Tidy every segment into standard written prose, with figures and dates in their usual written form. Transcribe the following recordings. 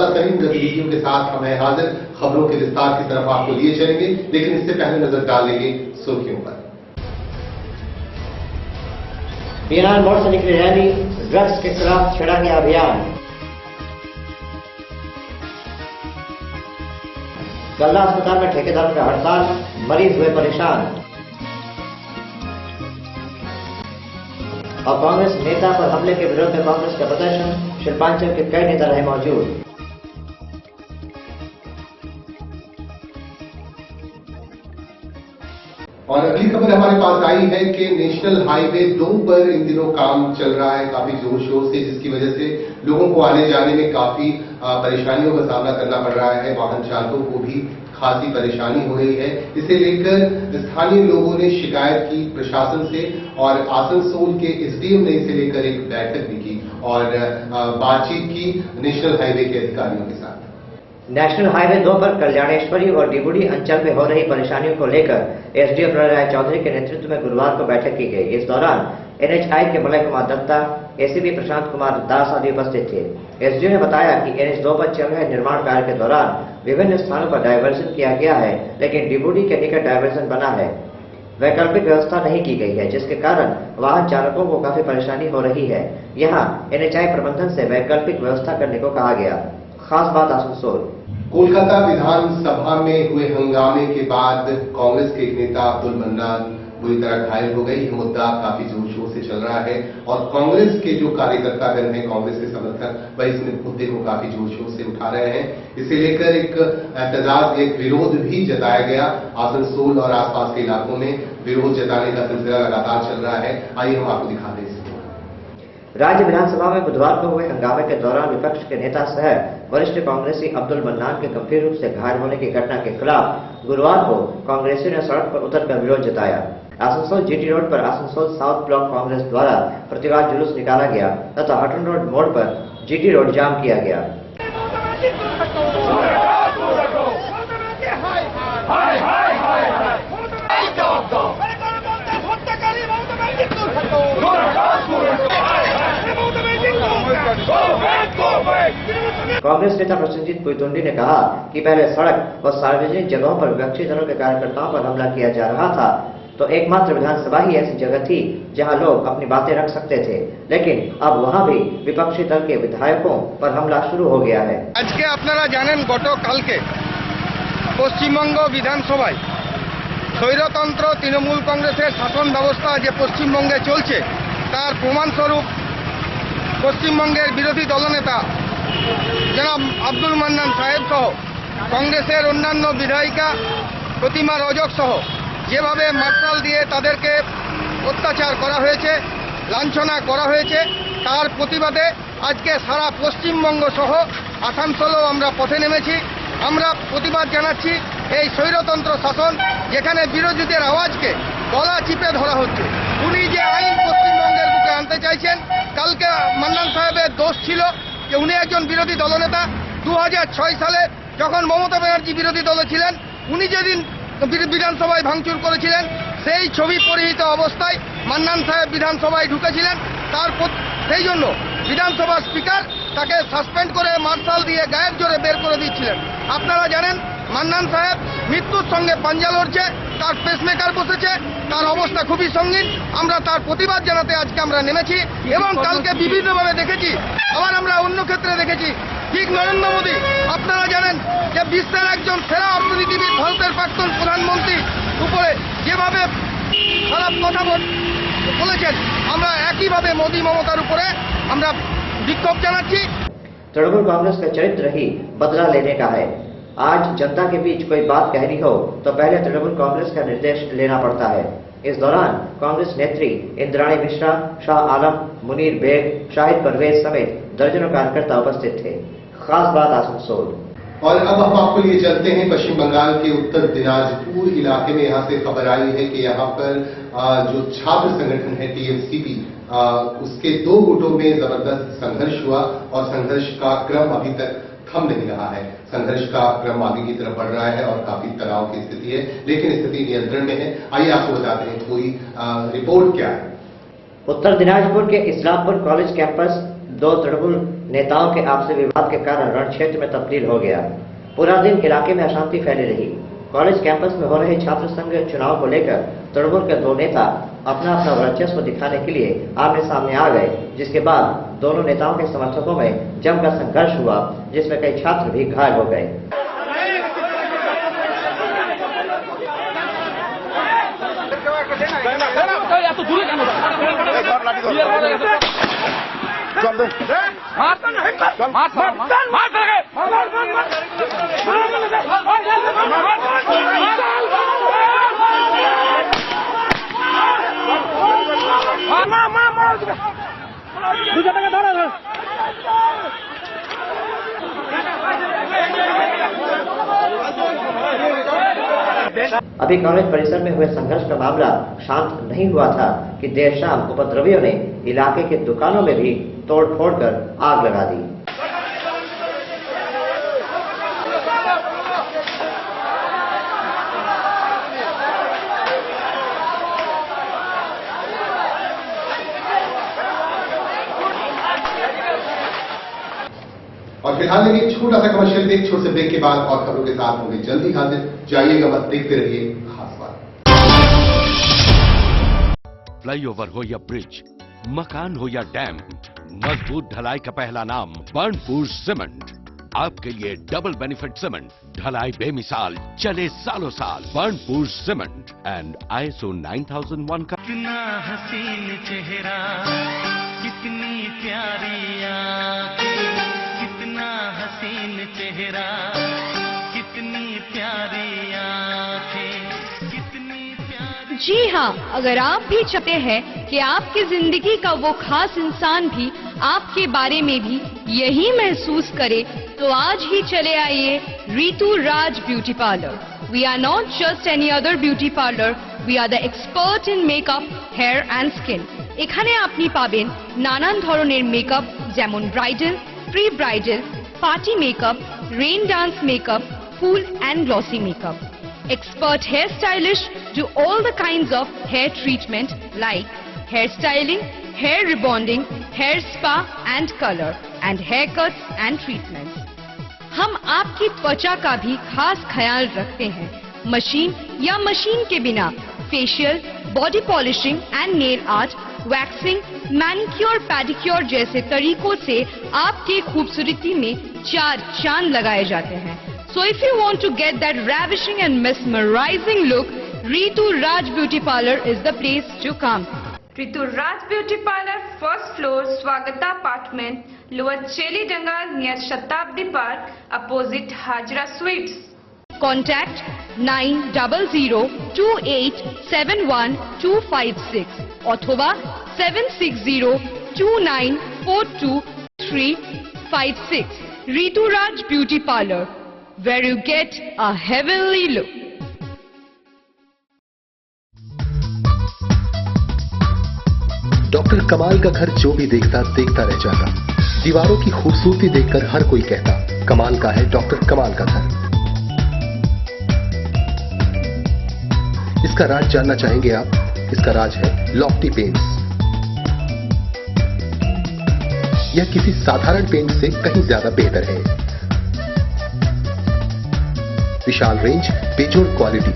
ताजा तरीन गतिविधियों के साथ हम हैं हाजिर। खबरों के विस्तार की तरफ आपको लिए चलेंगे, लेकिन इससे पहले नजर डालेंगे सुर्खियों पर। बीएनआर मोड़ से निकली रैली, ड्रग्स के खिलाफ छेड़ा गया अभियान। गल्ला अस्पताल में ठेकेदार का हड़ताल, मरीज हुए परेशान। और कांग्रेस नेता पर हमले के विरोध में कांग्रेस का प्रदर्शन, शिल्पांचल के कई नेता रहे मौजूद। और अगली खबर हमारे पास आई है कि नेशनल हाईवे 2 पर इन दिनों काम चल रहा है काफी जोर शोर से, जिसकी वजह से लोगों को आने जाने में काफी परेशानियों का सामना करना पड़ रहा है। वाहन चालकों को भी खासी परेशानी हो रही है। इसे लेकर स्थानीय लोगों ने शिकायत की प्रशासन से और आसनसोल के एसडीएम ने इसे लेकर एक बैठक भी की और बातचीत की नेशनल हाईवे के अधिकारियों के साथ। नेशनल हाईवे 2 पर कल्याणेश्वरी और डिबूडी अंचल में हो रही परेशानियों को लेकर एसडीएम राय चौधरी के नेतृत्व में गुरुवार को बैठक की गई। इस दौरान एनएचआई के मलय कुमार दत्ता, एसीपी प्रशांत कुमार दास आदि उपस्थित थे। एसडीएम ने बताया कि एनएच 2 पर चल रहे निर्माण कार्य के दौरान विभिन्न स्थानों पर डायवर्जन किया गया है, लेकिन डिबूडी के निकट डायवर्जन बना है। वैकल्पिक व्यवस्था नहीं की गई है, जिसके कारण वाहन चालकों को काफी परेशानी हो रही है। यहाँ एनएचआई प्रबंधन से वैकल्पिक व्यवस्था करने को कहा गया। खास बात आसनसोल। कोलकाता विधानसभा में हुए हंगामे के बाद कांग्रेस के एक नेता अब्दुल मन्नान बुरी तरह घायल हो गई। यह मुद्दा काफी जोर शोर से चल रहा है और कांग्रेस के जो कार्यकर्तागण हैं, कांग्रेस के समर्थक, वह इस मुद्दे को काफी जोर शोर से उठा रहे हैं। इसे लेकर एक एहतजाज, एक विरोध भी जताया गया। आसनसोल और आसपास के इलाकों में विरोध जताने का सिलसिला लगातार चल रहा है। आइए हम आपको दिखाते हैं। राज्य विधानसभा में बुधवार को हुए हंगामे के दौरान विपक्ष के नेता सह वरिष्ठ कांग्रेसी अब्दुल मन्नान के गंभीर रूप से घायल होने की घटना के खिलाफ गुरुवार को कांग्रेसियों ने सड़क पर उतरकर विरोध जताया। आसनसोल जीटी रोड पर आसनसोल साउथ ब्लॉक कांग्रेस द्वारा प्रतिवाद जुलूस निकाला गया तथा हटन रोड मोड़ पर जीटी रोड जाम किया गया। कांग्रेस नेता प्रसन्नजीत पुईतुंडी ने कहा कि पहले सड़क और सार्वजनिक जगहों पर विपक्षी दलों के कार्यकर्ताओं पर हमला किया जा रहा था, तो एकमात्र विधानसभा ही ऐसी जगह थी जहां लोग अपनी बातें रख सकते थे, लेकिन अब वहां भी विपक्षी दल के विधायकों पर हमला शुरू हो गया है। आज के अपनारा जानें गतकाल के पश्चिमबंग विधानसभा स्वैरतंत्र तृणमूल कांग्रेसের शासन व्यवस्था जो पश्चिमबंगे चलছে तार प्रमाणस्वरूप पश्चिमबंगের বিরোধী দলনেতা जनाब আব্দুল মান্নান সাহেব সহ कांग्रेसের অন্যান্য বিধায়িকা প্রতিমা রজক সহ যেভাবে মার্শাল দিয়ে তাদেরকে অত্যাচার করা হয়েছে, লাঞ্ছনা করা হয়েছে, তার প্রতিবাদে আজকে সারা পশ্চিমবঙ্গ সহ আসানসোলেও আমরা পথে নেমেছি। আমরা প্রতিবাদ জানাচ্ছি এই স্বৈরতন্ত্র শাসন, যেখানে বিরোধীদের আওয়াজকে গলা চিপে ধরা হচ্ছে। উনি যে আইন পশ্চিমবঙ্গের বুকে আনতে চাইছেন, কালকে মান্নান সাহেবের দোষ ছিল যে উনি একজন বিরোধী দলনেতা। 2006 সালে যখন মমতা ব্যানার্জি বিরোধী দলে ছিলেন, উনি যেদিন বিধানসভায় ভাঙচুর করেছিলেন, সেই ছবি পরিহিত অবস্থায় মান্নান সাহেব বিধানসভায় ঢুকেছিলেন। সেই জন্য বিধানসভা স্পিকার তাকে সাসপেন্ড করে মার্শাল দিয়ে গায়ের জোরে বের করে দিচ্ছিলেন। আপনারা জানেন মান্নান সাহেব মৃত্যুর সঙ্গে পাঞ্জা লড়ছে, তার পেসমেকার বসেছে, তার অবস্থা খুবই সঙ্গীন। আমরা তার প্রতিবাদ জানাতে আজকে আমরা নেমেছি এবং কালকে বিভিন্নভাবে দেখেছি, আবার আমরা অন্য ক্ষেত্রে দেখেছি। ঠিক নরেন্দ্র মোদী, আপনারা জানেন যে বিশ্বের একজন সেরা অর্থনীতিবিদ, ভারতের প্রাক্তন প্রধানমন্ত্রী উপরে যেভাবে খারাপ কথা বলেছেন, আমরা একইভাবে মোদী মমতার উপরে আমরা বিক্ষোভ জানাচ্ছি। तृणमूल कांग्रेस का चरित्र ही बदला लेने का है। आज जनता के बीच कोई बात कहनी हो तो पहले तृणमूल कांग्रेस का निर्देश लेना पड़ता है। इस दौरान कांग्रेस नेत्री इंद्राणी मिश्रा, शाह आलम, मुनीर बेग, शाहिद परवेज समेत दर्जनों कार्यकर्ता उपस्थित थे। खास बात आसनसोल। और अब हम आपको लिए चलते हैं पश्चिम बंगाल के उत्तर दिनाजपुर इलाके में। यहाँ से खबर आई है कि यहाँ पर जो छात्र संगठन है टीएमसीपी, उसके 2 गुटों में जबरदस्त संघर्ष हुआ और संघर्ष का क्रम अभी तक थम नहीं रहा है। संघर्ष का क्रम आगे की तरफ बढ़ रहा है और काफी तनाव की स्थिति है, लेकिन स्थिति नियंत्रण में है। आइए आपको बताते हैं पूरी रिपोर्ट क्या है। उत्तर दिनाजपुर के इस्लामपुर कॉलेज कैंपस 2 तृणमूल नेताओं के आपसी विवाद के कारण रण क्षेत्र में तब्दील हो गया। पूरा दिन इलाके में अशांति फैली रही। कॉलेज कैंपस में हो रहे छात्र संघ चुनाव को लेकर तृणमूल के दो नेता अपना अपना वर्चस्व दिखाने के लिए आमने सामने आ गए, जिसके बाद दोनों नेताओं के समर्थकों में जमकर संघर्ष हुआ, जिसमें कई छात्र भी घायल हो गए। अभी कॉलेज परिसर में हुए संघर्ष का मामला शांत नहीं हुआ था कि देर शाम उपद्रवियों ने इलाके के दुकानों में भी तोड़-फोड़ कर आग लगा दी। और फिलहाल लेकिन छोटा सा कमर्शियल ब्रेक, छोटे से ब्रेक के बाद और खबरों के साथ होंगे जल्दी हाजिर। जाइएगा मत, देखते रहिए खास बात। फ्लाईओवर हो या ब्रिज, मकान हो या डैम, मजबूत ढलाई का पहला नाम बर्नपुर सीमेंट। आपके लिए डबल बेनिफिट सीमेंट, ढलाई बेमिसाल, चले सालों साल। बर्नपुर सीमेंट एंड ISO 9001 का। कितना हसीन चेहरा, कितनी प्यारी आंखें, कितना हसीन चेहरा, कितनी प्यारी आंखें, कितनी प्यारी। जी हाँ, अगर आप भी चाहते हैं कि आपकी जिंदगी का वो खास इंसान भी आपके बारे में भी यही महसूस करे, तो आज ही चले आइए Ritu Raj beauty parlour. We are not just any other beauty parlor, we are the expert in makeup, hair and skin. এখানে আপনি পাবেন নানান ধরনের মেকআপ, যেমন bridal, pre bridal, party makeup, rain dance makeup, full and glossy makeup. Expert hair stylists do all the kinds of hair treatment like hair styling, hair rebonding, hair spa and color, and haircuts and treatments. हम आपकी त्वचा का भी खास ख्याल रखते हैं। Machine या मशीन के बिना facial, body polishing and nail art, waxing, manicure, pedicure जैसे तरीकों से आपकी खूबसूरती में चार चांद लगाए जाते हैं। So if you want to get that ravishing and mesmerizing look, Ritu Raj Beauty Parlor is the place to come. Ritu Raj Beauty Parlor, first floor, Swagata Apartment, Lower Cheli Dangal near Shatabdi Park, opposite Hajra Sweets. Contact 900287126 अथवा 7602942356. Ritu Raj Beauty Parlor, where you get a heavenly look. Doctor कमाल का घर जो भी देखता देखता रह जाता। दीवारों की खूबसूरती देखकर हर कोई कहता, कमाल का है डॉक्टर कमाल का घर। इसका राज जानना चाहेंगे आप? इसका राज है लॉफ्टी पेंट्स। यह किसी साधारण पेंट से कहीं ज्यादा बेहतर है। विशाल रेंज, बेजोड़ क्वालिटी।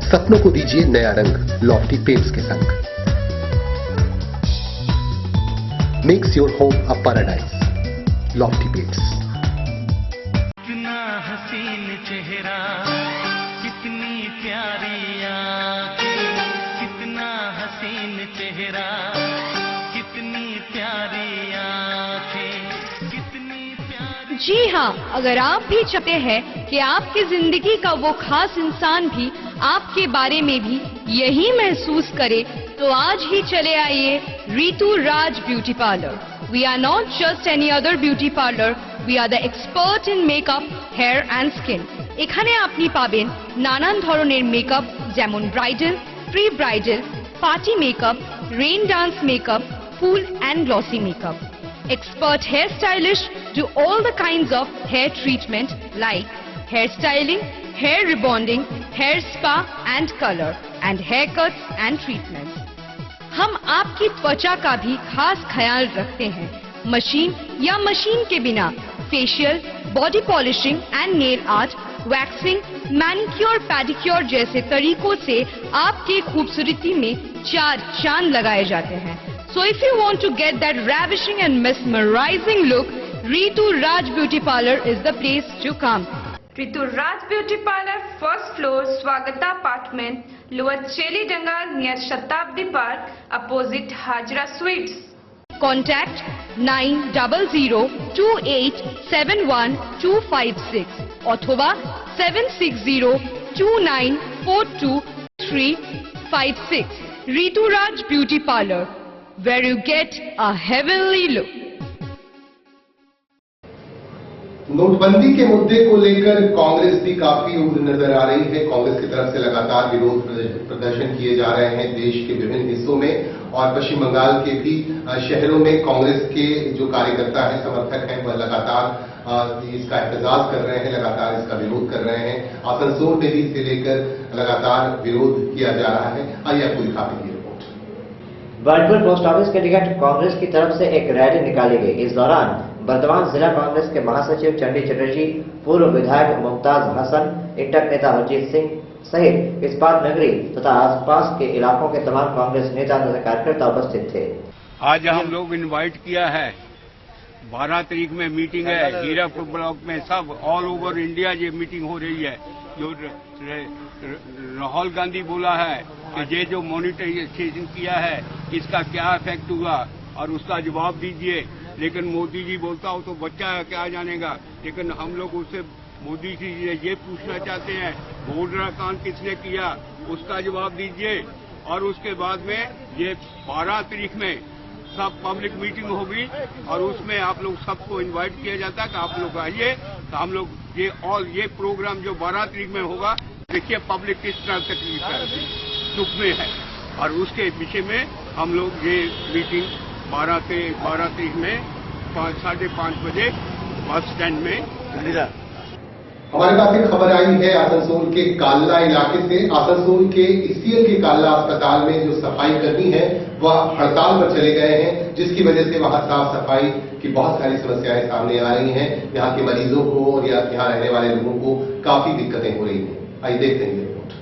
सपनों को दीजिए नया रंग लॉफ्टी पेंट्स के संग। Makes your home a paradise. Lofty paints. कितना हसीन चेहरा, कितनी प्यारी आंखें, कितना हसीन चेहरा, कितनी प्यारी आंखें, कितनी प्यारी। जी हाँ, अगर आप भी चाहते हैं कि आपकी जिंदगी का वो खास इंसान भी आपके बारे में भी यही महसूस करे, तो आज ही चले आइए Ritu Raj beauty parlour. We are not just any other beauty parlor, we are the expert in makeup, hair and skin. এখানে আপনি পাবেন নানান ধরনের মেকআপ, যেমন bridal, pre bridal, party makeup, rain dance makeup, full and glossy makeup. Expert hair stylists do all the kinds of hair treatment like hair styling, hair rebonding, hair spa and color, and haircuts and treatments. हम आपकी त्वचा का भी खास ख्याल रखते हैं। Machine या मशीन के बिना facial, body polishing and nail art, waxing, manicure, pedicure जैसे तरीकों से आपकी खूबसूरती में 4 चांद लगाए जाते हैं। So if you want to get that ravishing and mesmerizing look, Ritu Raj Beauty Parlor is the place to come. Ritu Raj Beauty Parlor, first floor, Swagata Apartment, Lower Cheli Dangal near Shatabdi Park, opposite Hajra Sweets. Contact 9000287126 अथवा 7602942356. Ritu Raj Beauty Parlor, where you get a heavenly look. नोटबंदी के मुद्दे को लेकर कांग्रेस भी काफी उग्र नजर आ रही है। कांग्रेस की तरफ से लगातार विरोध प्रदर्शन किए जा रहे हैं देश के विभिन्न हिस्सों में, और पश्चिम बंगाल के भी शहरों में कांग्रेस के जो कार्यकर्ता हैं, समर्थक हैं, वह लगातार इसका एहतजाज कर रहे हैं, लगातार इसका विरोध कर रहे हैं। आसनसोल में भी इसे लेकर लगातार विरोध किया जा रहा है। आइए आपको दिखाते हैं रिपोर्ट। बर्नपुर पोस्ट ऑफिस के निकट कांग्रेस की तरफ से एक रैली निकाली गई। इस दौरान वर्तमान जिला कांग्रेस के महासचिव चंडी चटर्जी, पूर्व विधायक मुमताज हसन, इंटर नेता हरजीत सिंह सहित इस्पात नगरी तथा आसपास के इलाकों के तमाम कांग्रेस नेता तथा कार्यकर्ता उपस्थित थे। आज हम लोग इनवाइट किया है, 12 तारीख में मीटिंग है हीरापुर ब्लॉक में, सब ऑल ओवर इंडिया ये मीटिंग हो रही है। जो राहुल गांधी बोला है कि ये जो मॉनिटराइजेशन किया है इसका क्या इफेक्ट हुआ और उसका जवाब दीजिए। लेकिन मोदी जी बोलता हो तो बच्चा क्या जानेगा। लेकिन हम लोग उससे मोदी जी ये पूछना चाहते हैं, बॉर्डर काम किसने किया उसका जवाब दीजिए। और उसके बाद में ये 12 तारीख में सब पब्लिक मीटिंग होगी और उसमें आप लोग सबको इनवाइट किया जाता है कि आप लोग आइए। तो हम लोग ये प्रोग्राम जो 12 तारीख में होगा, देखिए पब्लिक किस तरह तकलीफ है, दुख में है, और उसके विषय में हम लोग ये मीटिंग 12 तारीख में 5:30 बजे बस स्टैंड में। हमारे पास एक खबर आई है आसनसोल के कालना इलाके से। आसनसोल के ईसीएल के कालना अस्पताल में जो सफाई कर्मी हैं वह हड़ताल पर चले गए हैं, जिसकी वजह से वहां साफ सफाई की बहुत सारी समस्याएं सामने आ रही हैं। यहाँ के मरीजों को और यहाँ रहने वाले लोगों को काफी दिक्कतें हो रही हैं। आइए देखते हैं रिपोर्ट।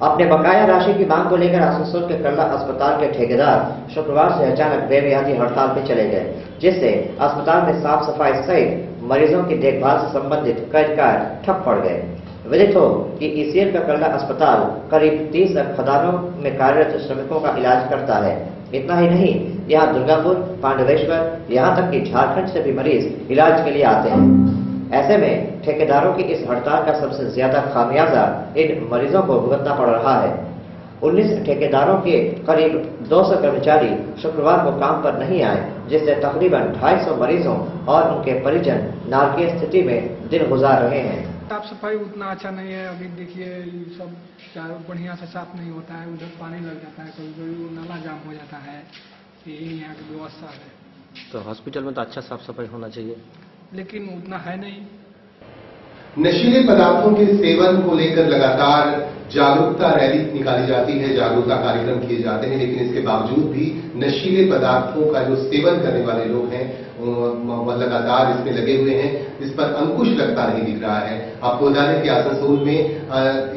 अपने बकाया राशि की मांग को लेकर आसनसोल के कल्ला अस्पताल के ठेकेदार शुक्रवार से अचानक बेमियादी हड़ताल पर चले गए, जिससे अस्पताल में साफ सफाई सहित मरीजों की देखभाल से संबंधित कई कार्य ठप पड़ गए। विदित हो कि ईसीएल का कल्ला अस्पताल करीब 30 खदानों में कार्यरत श्रमिकों का इलाज करता है। इतना ही नहीं, यहाँ दुर्गापुर, पांडवेश्वर, यहाँ तक कि झारखंड से भी मरीज इलाज के लिए आते हैं। ऐसे में ठेकेदारों की इस हड़ताल का सबसे ज्यादा खामियाजा इन मरीजों को भुगतना पड़ रहा है। 19 ठेकेदारों के करीब 200 कर्मचारी शुक्रवार को काम पर नहीं आए, जिससे तकरीबन 250 मरीजों और उनके परिजन नारकीय स्थिति में दिन गुजार रहे हैं। साफ सफाई उतना अच्छा नहीं है। अभी देखिए ये सब बढ़िया से साफ नहीं होता है, उधर पानी लग जाता है, कभी कभी नाला जाम हो जाता है। यही यहाँ की व्यवस्था है। तो हॉस्पिटल में तो अच्छा साफ सफाई होना चाहिए, लेकिन उतना है नहीं। नशीले पदार्थों के सेवन को लेकर लगातार जागरूकता रैली निकाली जाती है, जागरूकता कार्यक्रम किए जाते हैं, लेकिन इसके बावजूद भी नशीले पदार्थों का जो सेवन करने वाले लोग हैं वो लगातार इसमें लगे हुए हैं। इस पर अंकुश लगता नहीं दिख रहा है। आपको बता दें कि आसनसोल में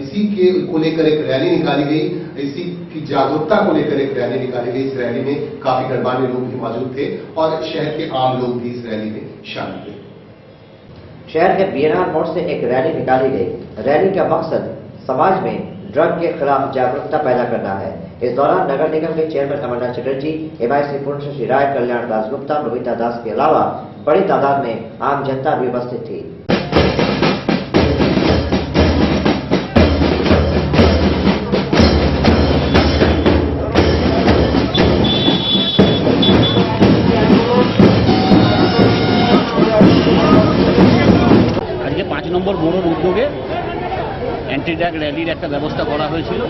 इसी के को लेकर एक रैली निकाली गई, इसी की जागरूकता को लेकर एक रैली निकाली गई। इस रैली में काफी गणमान्य लोग भी मौजूद थे और शहर के आम लोग भी इस रैली में शामिल हुए। शहर के बीएनआर मोड़ से एक रैली निकाली गई। रैली का मकसद समाज में ड्रग के खिलाफ जागरूकता पैदा करना है। इस दौरान नगर निगम के चेयरमैन अमरनाथ चटर्जी, एमआईसी पूर्णशशि राय, कल्याण दासगुप्ता, बबीता दास के अलावा बड़ी तादाद में आम जनता भी उपस्थित थी। आज के 5 নম্বর মোড়ের উদ্যোগে অ্যান্টি ড্রাগ র্যালির একটা ব্যবস্থা করা হয়েছিল।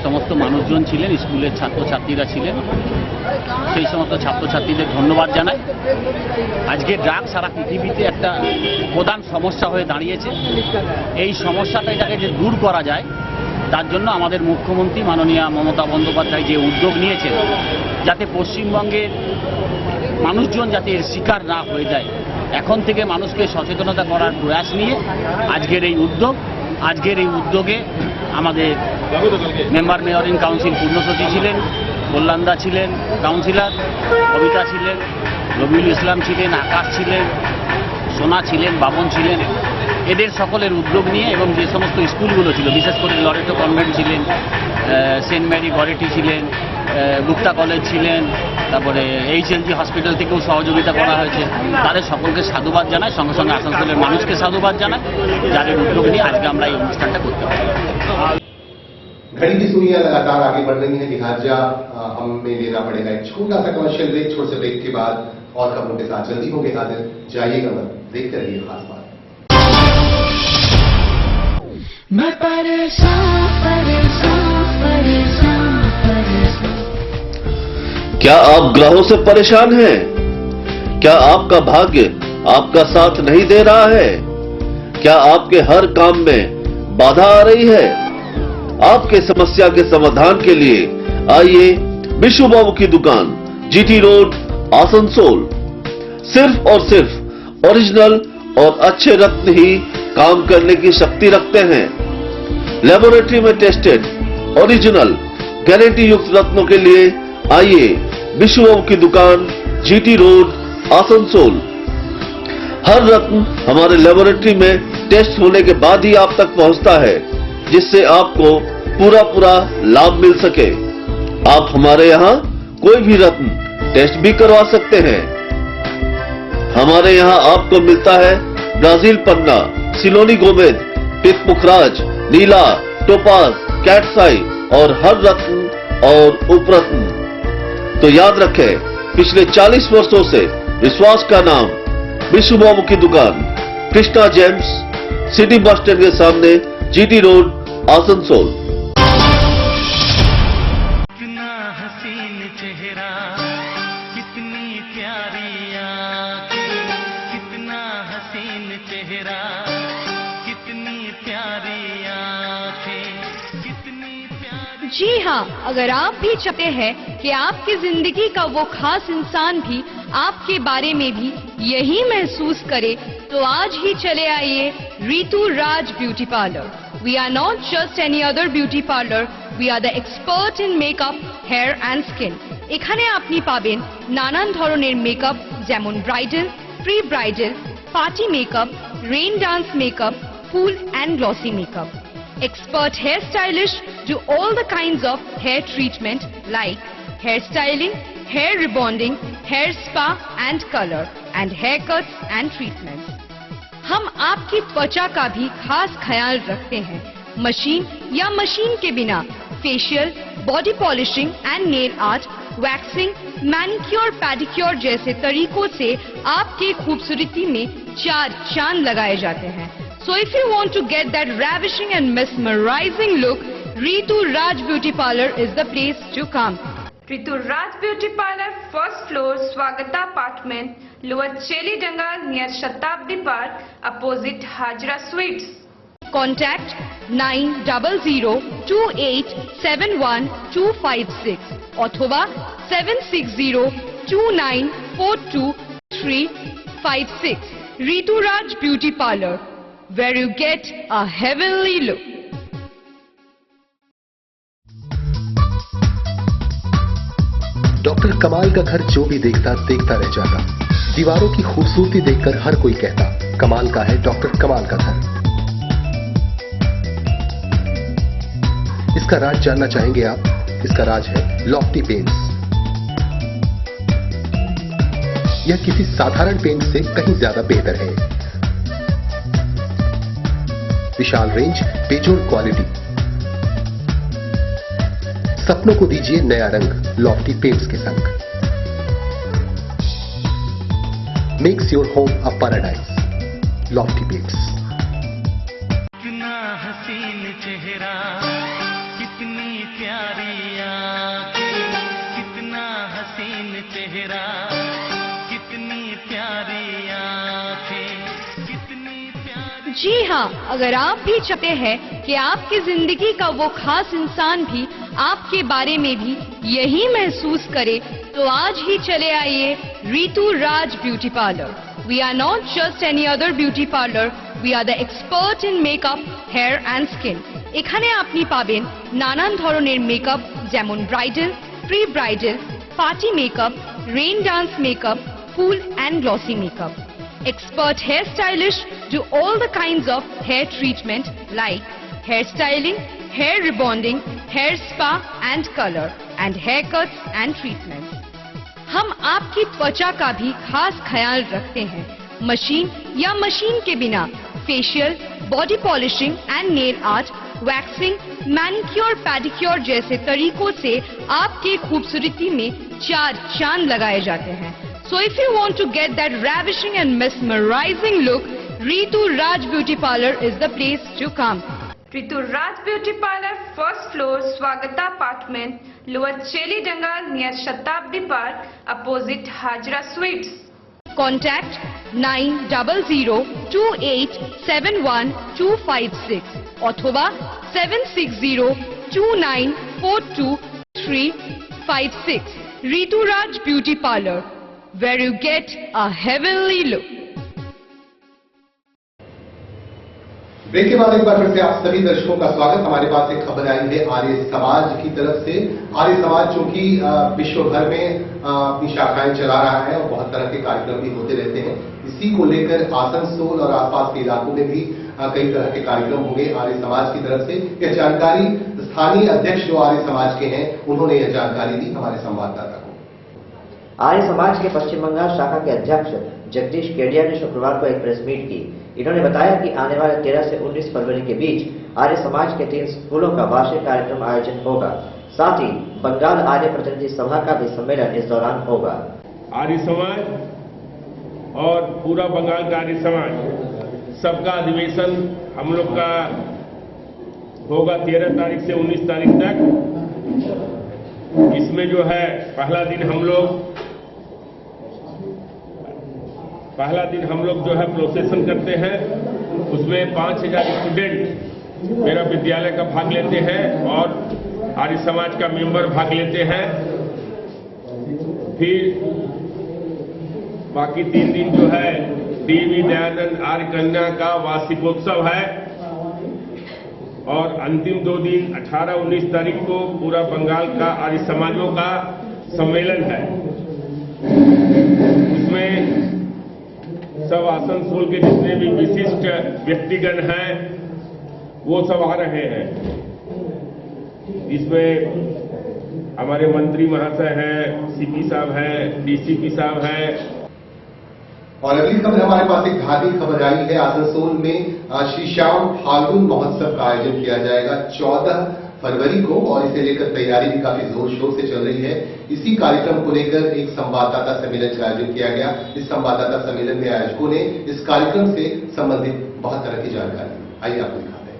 সমস্ত মানুষজন ছিলেন, স্কুলের ছাত্রছাত্রীরা ছিলেন। সেই সমস্ত ছাত্রছাত্রীদের ধন্যবাদ জানাই। আজকে ড্রাগ সারা পৃথিবীতে একটা প্রধান সমস্যা হয়ে দাঁড়িয়েছে। এই সমস্যাটা এটাকে যে দূর করা যায় তার জন্য আমাদের মুখ্যমন্ত্রী মাননীয় মমতা বন্দ্যোপাধ্যায় যে উদ্যোগ নিয়েছেন, যাতে পশ্চিমবঙ্গের মানুষজন যাতে এর শিকার না হয়ে যায়, এখন থেকে মানুষকে সচেতনতা করার প্রয়াস নিয়ে আজকের এই উদ্যোগ। আজকের এই উদ্যোগে আমাদের মেম্বার মেয়র ইন কাউন্সিল পূর্ণসতী ছিলেন, কল্যাণদা ছিলেন কাউন্সিলর, কবিতা ছিলেন, রবিউল ইসলাম ছিলেন, আকাশ ছিলেন, সোনা ছিলেন, বাবন ছিলেন। এদের সকলের উদ্যোগ নিয়ে এবং যে সমস্ত স্কুলগুলো ছিল, বিশেষ করে লরেটো কনভেন্ট ছিলেন, সেন্ট ম্যারি গরেটি ছিলেন, গুপ্তা কলেজ ছিলেন, তারপরে HLG হসপিটাল থেকেও সহযোগিতা করা হয়েছে, তাদের সকলকে সাধুবাদ জানায়। সঙ্গে সঙ্গে আসানসোলের মানুষকে সাধুবাদ জানায়, যাদের উদ্যোগ নিয়ে আজকে আমরা এই অনুষ্ঠানটা করতে পারি। घड़ी की सुइयां लगातार आगे बढ़ रही हैं, लिहाजा हमें लेना पड़ेगा एक छोटा सा कमर्शियल ब्रेक। छोटे से ब्रेक के बाद और खबरों के साथ जल्दी होंगे हाजिर। जाइएगा मत, देखते रहिए खास बात। मैं परेशान परेशान परेशान परेशान। क्या आप ग्रहों से परेशान हैं? क्या आपका भाग्य आपका साथ नहीं दे रहा है? क्या आपके हर काम में बाधा आ रही है? आपके समस्या के समाधान के लिए आइए विशु बाबू की दुकान, GT रोड, आसनसोल। सिर्फ और सिर्फ ओरिजिनल और अच्छे रत्न ही काम करने की शक्ति रखते हैं। लेबोरेटरी में टेस्टेड ओरिजिनल गारंटी युक्त रत्नों के लिए आइए विशु बाबू की दुकान, GT रोड, आसनसोल। हर रत्न हमारे लेबोरेटरी में टेस्ट होने के बाद ही आप तक पहुंचता है, जिससे आपको पूरा लाभ मिल सके। आप हमारे यहाँ कोई भी रत्न टेस्ट भी करवा सकते हैं। हमारे यहाँ आपको मिलता है ब्राजील पन्ना, सिलोनी गोमेद, पितमुखराज, नीला, टोपाज, कैटसाई और हर रत्न और उपरत्न। तो याद रखें, पिछले 40 वर्षों से विश्वास का नाम विशु बाबू की दुकान, Krishna James, city bus stand के सामने, GT रोड, आसनसोल। कितना हसीन चेहरा, कितनी प्यारी आँखें, कितना हसीन चेहरा, कितनी प्यारी आँखें, कितनी प्यारी। जी हाँ, अगर आप भी चाहते हैं कि आपकी जिंदगी का वो खास इंसान भी आपके बारे में भी यही महसूस करे, तो आज ही चले आइए Ritu Raj beauty parlour. We are not just any other beauty parlor, we are the expert in makeup, hair and skin. এখানে আপনি পাবেন নানান ধরনের মেকআপ, যেমন bridal, pre bridal, party makeup, rain dance makeup, full and glossy makeup. Expert hair stylists do all the kinds of hair treatment like hair styling, hair rebonding, hair spa and color, and haircuts and treatments. हम आपकी त्वचा का भी खास ख्याल रखते हैं। Machine या मशीन के बिना facial, body polishing and nail art, waxing, manicure, pedicure जैसे तरीकों से आपकी खूबसूरती में 4 चांद लगाए जाते हैं। So if you want to get that ravishing and mesmerizing look, Ritu Raj Beauty Parlor is the place to come. Ritu Raj Beauty Parlor, first floor, Swagata Apartment, Lower Cheli Dangal near Shatabdi Park, opposite Hajra Sweets. Contact 9000287126 अथवा 7602942356. Ritu Raj Beauty Parlor, where you get a heavenly look. Doctor कमाल का घर जो भी देखता रह जाता। दीवारों की खूबसूरती देखकर हर कोई कहता, कमाल का है डॉक्टर कमाल का घर। इसका राज जानना चाहेंगे आप? इसका राज है लॉफ्टी पेंट्स। यह किसी साधारण पेंट से कहीं ज्यादा बेहतर है। विशाल रेंज, बेजोड़ क्वालिटी। सपनों को दीजिए नया रंग लॉफ्टी पेंट्स के संग। Makes your home a paradise, Lofty paints. कितना हसीन चेहरा, कितनी प्यारी आँखें, कितना हसीन चेहरा, कितनी प्यारी आँखें, कितनी प्यारी। जी हाँ, अगर आप भी चाहते हैं कि आपकी जिंदगी का वो खास इंसान भी आपके बारे में भी यही महसूस करे, तो आज ही चले आइए Ritu Raj beauty parlour. We are not just any other beauty parlor, we are the expert in makeup, hair and skin. এখানে আপনি পাবেন নানান ধরনের মেকআপ, যেমন bridal, pre bridal, party makeup, rain dance makeup, full and glossy makeup. Expert hair stylists do all the kinds of hair treatment like hair styling, hair rebonding, hair spa and color, and haircuts and treatments. हम आपकी त्वचा का भी खास ख्याल रखते हैं। Machine या मशीन के बिना facial, body polishing and nail art, waxing, manicure, pedicure जैसे तरीकों से आपके खूबसूरती में 4 चांद लगाए जाते हैं। So if you want to get that ravishing and mesmerizing look, Ritu Raj Beauty Parlor is the place to come. Ritu Raj Beauty Parlor, first floor, Swagata Apartment, Lower Cheli Dangal near Shatabdi Park, opposite Hajra Sweets. Contact 9000287126 अथवा 7602942356. Ritu Raj Beauty Parlor, where you get a heavenly look. Break के बाद एक बार फिर से आप सभी दर्शकों का स्वागत। हमारे पास एक खबर आई है आर्य समाज की तरफ से। आर्य समाज जो कि विश्व भर में अपनी शाखाएं चला रहा है और बहुत तरह के कार्यक्रम भी होते रहते हैं। इसी को लेकर आसनसोल और आसपास के इलाकों में भी कई तरह के कार्यक्रम होंगे आर्य समाज की तरफ से। यह जानकारी स्थानीय अध्यक्ष जो आर्य समाज के हैं उन्होंने यह जानकारी दी हमारे संवाददाता को। आर्य समाज के पश्चिम बंगाल शाखा के अध्यक्ष जगदीश केडिया ने शुक्रवार को एक प्रेस मीट की। इन्होंने बताया कि आने वाले 13 से 19 फरवरी के बीच आर्य समाज के 3 स्कूलों का वार्षिक कार्यक्रम आयोजन होगा। साथ ही बंगाल आर्य प्रतिनिधि सभा का भी सम्मेलन इस दौरान होगा। आर्य समाज और पूरा बंगाल का आर्य समाज सबका अधिवेशन हम लोग का होगा 13 तारीख से 19 तारीख तक। इसमें जो है पहला दिन हम लोग जो है प्रोसेसन करते हैं। उसमें 5000 स्टूडेंट मेरा विद्यालय का भाग लेते हैं और आर्य समाज का मेंबर भाग लेते हैं। फिर बाकी 3 दिन जो है देवी दयानंद आर्य कन्या का वार्षिकोत्सव है और अंतिम 2 दिन 18-19 तारीख को पूरा बंगाल का आर्य समाजों का सम्मेलन है। उसमें सब आसनसोल के जितने भी विशिष्ट व्यक्तिगण हैं वो सब आ रहे हैं। इसमें हमारे मंत्री महाशय हैं, सीपी साहब हैं, डीसीपी साहब हैं। और अगली खबर हमारे पास एक धार्मिक खबर आई है। आसनसोल में श्री श्याम फाल्गुन महोत्सव का आयोजन किया जाएगा 14 फरवरी को और इसे लेकर तैयारी भी काफी जोर शोर से चल रही है। इसी कार्यक्रम को लेकर एक संवाददाता सम्मेलन का आयोजन किया गया। इस संवाददाता सम्मेलन में आयोजकों ने इस कार्यक्रम से संबंधित बहुत तरह की जानकारी दी। आइए आपको दिखाते हैं।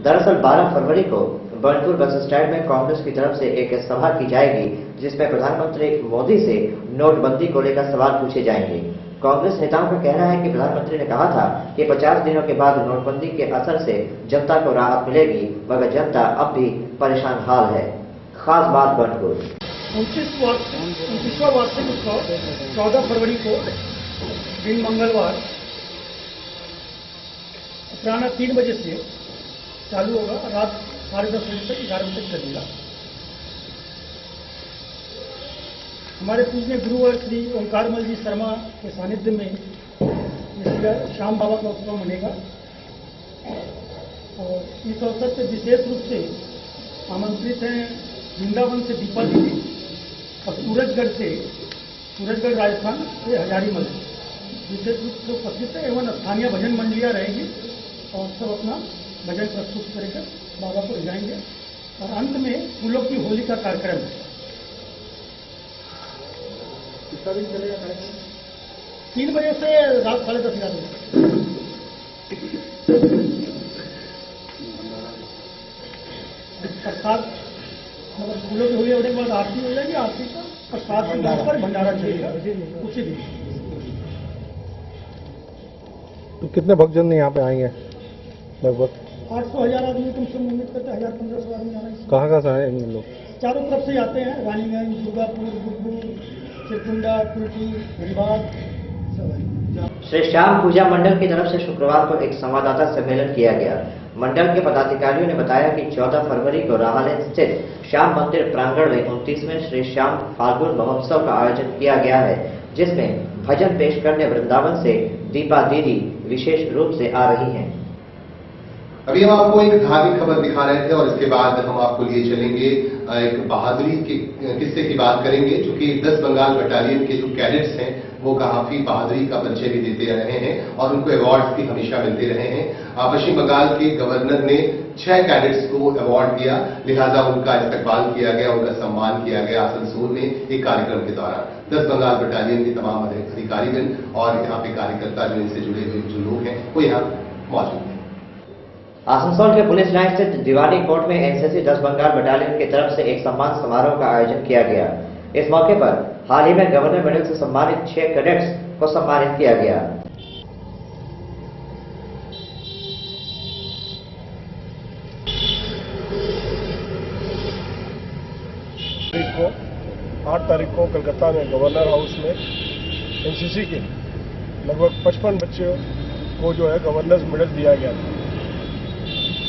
दरअसल 12 फरवरी को बर्नपुर बस स्टैंड में कांग्रेस की तरफ से एक सभा की जाएगी, जिसमें प्रधानमंत्री मोदी से नोटबंदी को लेकर सवाल पूछे जाएंगे। कांग्रेस नेताओं का कहना है कि प्रधानमंत्री ने कहा था कि 50 दिनों के बाद नोटबंदी के असर से जनता को राहत मिलेगी, मगर जनता अब भी परेशान हाल है। खास बात बर्नपुर 29वां वार्षिक उत्सव 14 फरवरी को दिन मंगलवार अपराह्न 3 बजे से चालू होगा, रात 10:30 बजे तक 11 बजे तक चलेगा। हमारे पूज्य गुरुवर श्री ओंकारमल जी शर्मा के सानिध्य में इसका श्याम बाबा का उत्सव मनेगा और इस अवसर पर विशेष रूप से आमंत्रित हैं वृंदावन से दीपा दीदी और सूरजगढ़ राजस्थान से हजारीमल विशेष रूप से उपस्थित है एवं स्थानीय भजन मंडलियाँ रहेगी और सब अपना भजन प्रस्तुत करेंगे, बाबा को रिझाएंगे और अंत में फूलों की होली का कार्यक्रम है। कितना दिन चलेगा कार्यक्रम? 3 बजे से रात 10:30 बजे। प्रसाद मतलब फूलों की होली होने के बाद आरती हो जाएगी, आरती का प्रसाद के नाम पर भंडारा चलेगा उसी दिन। तो कितने भक्तजन यहाँ पे आएंगे लगभग? 800-1000 आदमी कम से कम उम्मीद करते हैं, 1000-1500 आदमी आना है। कहाँ से आए हैं लोग? चारों तरफ से आते हैं, रानीगंज, दुर्गापुर, बुद्धू, चिरकुंडा, कुर्टी, हरिबाग सब है। श्री श्याम पूजा मंडल की तरफ से शुक्रवार को एक संवाददाता सम्मेलन किया गया। मंडल के पदाधिकारियों ने बताया कि 14 फरवरी को राहालेन स्थित श्याम मंदिर प्रांगण में 29वें श्री श्याम फाल्गुन महोत्सव का आयोजन किया गया है, जिसमें भजन पेश करने वृंदावन से दीपा दीदी विशेष रूप से आ रही हैं। अभी हम आपको एक धार्मिक खबर दिखा रहे थे और इसके बाद हम आपको लिए चलेंगे एक बहादुरी के किस्से की बात करेंगे, चूंकि 10 बंगाल बटालियन के जो कैडेट्स हैं वो काफी बहादुरी का परिचय भी देते रहे हैं और उनको अवार्ड्स भी हमेशा मिलते रहे हैं। पश्चिम बंगाल के गवर्नर ने 6 कैडेट्स को अवार्ड दिया, लिहाजा उनका इस्तकबाल किया गया, उनका सम्मान किया गया आसनसोल में एक कार्यक्रम के दौरान। 10 बंगाल बटालियन के तमाम अधिकारीगण और यहाँ पे कार्यकर्ता जो इनसे जुड़े हुए जो लोग हैं वो यहाँ मौजूद हैं। आसनसोल के पुलिस लाइन स्थित दिवाली कोर्ट में एनसीसी 10 बंगाल बटालियन की तरफ से एक सम्मान समारोह का आयोजन किया गया। इस मौके पर हाल ही में गवर्नर मेडल से सम्मानित 6 कैडेट्स को सम्मानित किया गया। को 8 तारीख को कलकत्ता में गवर्नर हाउस में एनसीसी के लगभग 55 बच्चों को जो है गवर्नर्स मेडल दिया गया था।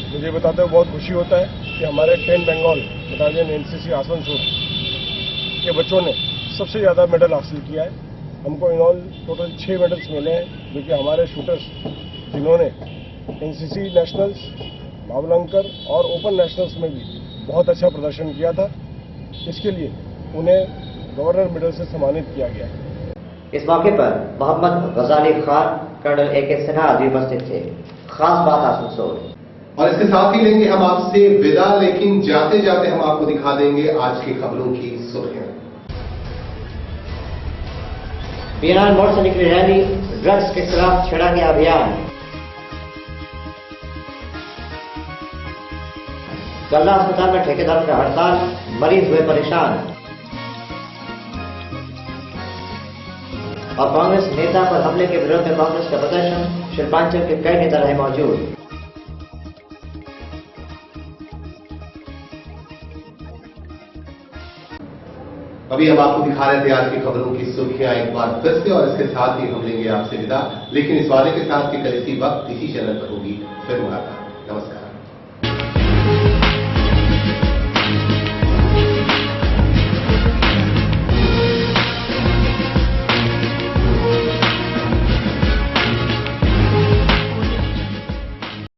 मुझे बताते हुए बहुत खुशी होता है कि हमारे 10 बंगाल बटालियन एनसीसी आसनसोल के बच्चों ने सबसे ज़्यादा मेडल हासिल किया है। हमको इन ऑल टोटल 6 मेडल्स मिले हैं, जो कि हमारे शूटर्स जिन्होंने एनसीसी नेशनल्स, भावलंकर और ओपन नेशनल्स में भी बहुत अच्छा प्रदर्शन किया था, इसके लिए उन्हें गवर्नर मेडल से सम्मानित किया गया। इस मौके पर मोहम्मद गजाली खान, कर्नल AK सिन्हा आदि उपस्थित थे। खास बात आसनसोल। और इसके साथ ही लेंगे हम आपसे विदा, लेकिन जाते जाते हम आपको दिखा देंगे आज की खबरों की सुर्खियां। बीएनआर मोड़ से निकली रैली, ड्रग्स के खिलाफ छेड़ा गया अभियान। गल्ला अस्पताल में ठेकेदारों का हड़ताल, मरीज हुए परेशान। और कांग्रेस नेता पर हमले के विरोध में कांग्रेस का प्रदर्शन, शिल्पांचल के कई नेता रहे मौजूद। अभी हम आपको दिखा रहे थे आज की खबरों की सुर्खियां एक बार फिर से, और इसके साथ ही हम लेंगे आपसे विदा, लेकिन इस वादे के साथ कि कल इसी वक्त इसी चैनल पर होगी फिर मुलाकात। नमस्कार।